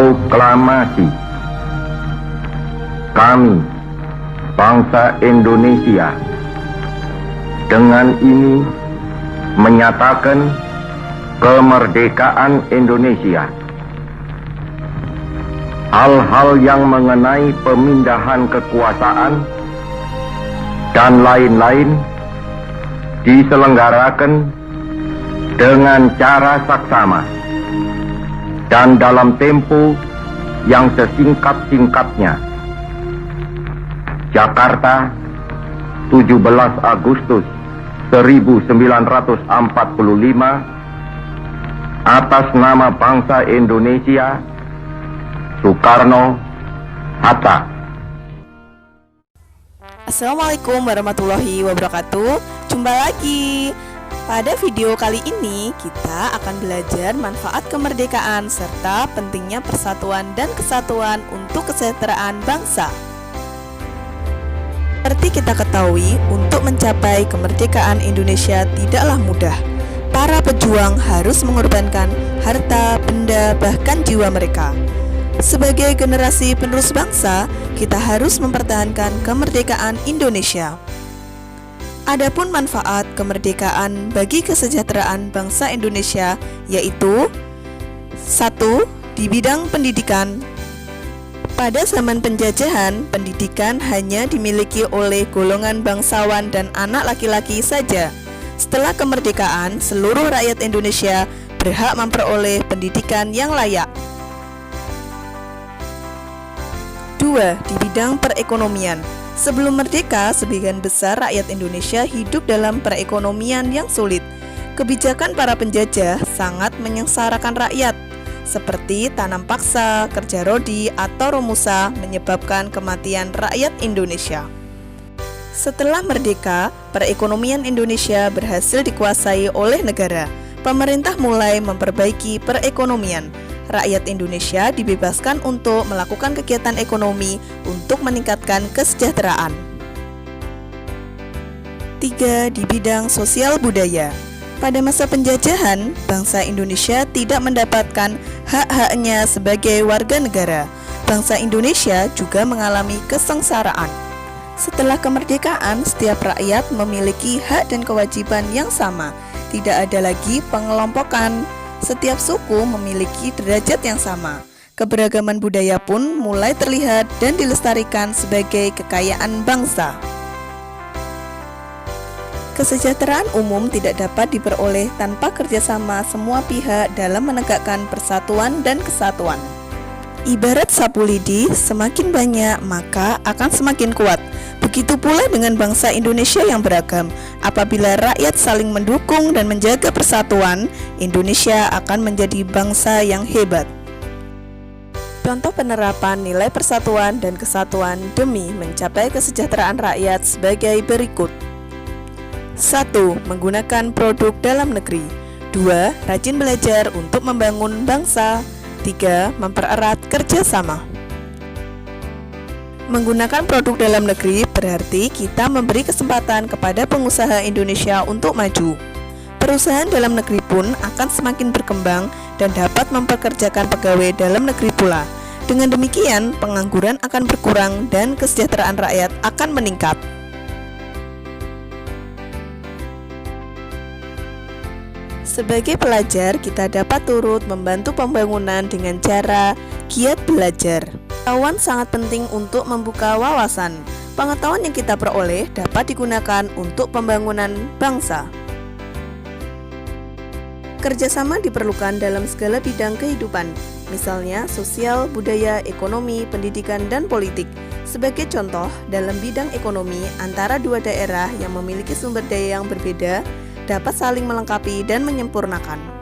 Proklamasi. Kami, bangsa Indonesia, dengan ini menyatakan kemerdekaan Indonesia. Hal-hal yang mengenai pemindahan kekuasaan dan lain-lain diselenggarakan dengan cara saksama dan dalam tempo yang sesingkat-singkatnya. Jakarta, 17 Agustus 1945, atas nama bangsa Indonesia, Soekarno-Hatta. Assalamualaikum warahmatullahi wabarakatuh. Jumpa lagi. Pada video kali ini kita akan belajar manfaat kemerdekaan serta pentingnya persatuan dan kesatuan untuk kesejahteraan bangsa. Seperti kita ketahui, untuk mencapai kemerdekaan Indonesia tidaklah mudah. Para pejuang harus mengorbankan harta, benda, bahkan jiwa mereka. Sebagai generasi penerus bangsa, kita harus mempertahankan kemerdekaan Indonesia. Adapun manfaat kemerdekaan bagi kesejahteraan bangsa Indonesia yaitu 1. Di bidang pendidikan. Pada zaman penjajahan, pendidikan hanya dimiliki oleh golongan bangsawan dan anak laki-laki saja. Setelah kemerdekaan, seluruh rakyat Indonesia berhak memperoleh pendidikan yang layak. 2. Di bidang perekonomian. Sebelum merdeka, sebagian besar rakyat Indonesia hidup dalam perekonomian yang sulit. Kebijakan para penjajah sangat menyengsarakan rakyat, seperti tanam paksa, kerja rodi, atau romusa menyebabkan kematian rakyat Indonesia. Setelah merdeka, perekonomian Indonesia berhasil dikuasai oleh negara. Pemerintah mulai memperbaiki perekonomian. Rakyat Indonesia dibebaskan untuk melakukan kegiatan ekonomi untuk meningkatkan kesejahteraan. 3. Di bidang sosial budaya. Pada masa penjajahan, bangsa Indonesia tidak mendapatkan hak-haknya sebagai warga negara. Bangsa Indonesia juga mengalami kesengsaraan. Setelah kemerdekaan, setiap rakyat memiliki hak dan kewajiban yang sama. Tidak ada lagi pengelompokan. Setiap suku memiliki derajat yang sama. Keberagaman budaya pun mulai terlihat dan dilestarikan sebagai kekayaan bangsa. Kesejahteraan umum tidak dapat diperoleh tanpa kerjasama semua pihak dalam menegakkan persatuan dan kesatuan. Ibarat sapu lidi, semakin banyak maka akan semakin kuat. Begitu pula dengan bangsa Indonesia yang beragam. Apabila rakyat saling mendukung dan menjaga persatuan, Indonesia akan menjadi bangsa yang hebat. Contoh penerapan nilai persatuan dan kesatuan demi mencapai kesejahteraan rakyat sebagai berikut. 1. Menggunakan produk dalam negeri. 2. Rajin belajar untuk membangun bangsa. 3. Mempererat kerjasama. Menggunakan produk dalam negeri berarti kita memberi kesempatan kepada pengusaha Indonesia untuk maju. Perusahaan dalam negeri pun akan semakin berkembang dan dapat mempekerjakan pegawai dalam negeri pula. Dengan demikian, pengangguran akan berkurang dan kesejahteraan rakyat akan meningkat. Sebagai pelajar, kita dapat turut membantu pembangunan dengan cara giat belajar. Pengetahuan sangat penting untuk membuka wawasan. Pengetahuan yang kita peroleh dapat digunakan untuk pembangunan bangsa. Kerjasama diperlukan dalam segala bidang kehidupan, misalnya sosial, budaya, ekonomi, pendidikan, dan politik. Sebagai contoh, dalam bidang ekonomi, antara dua daerah yang memiliki sumber daya yang berbeda dapat saling melengkapi dan menyempurnakan.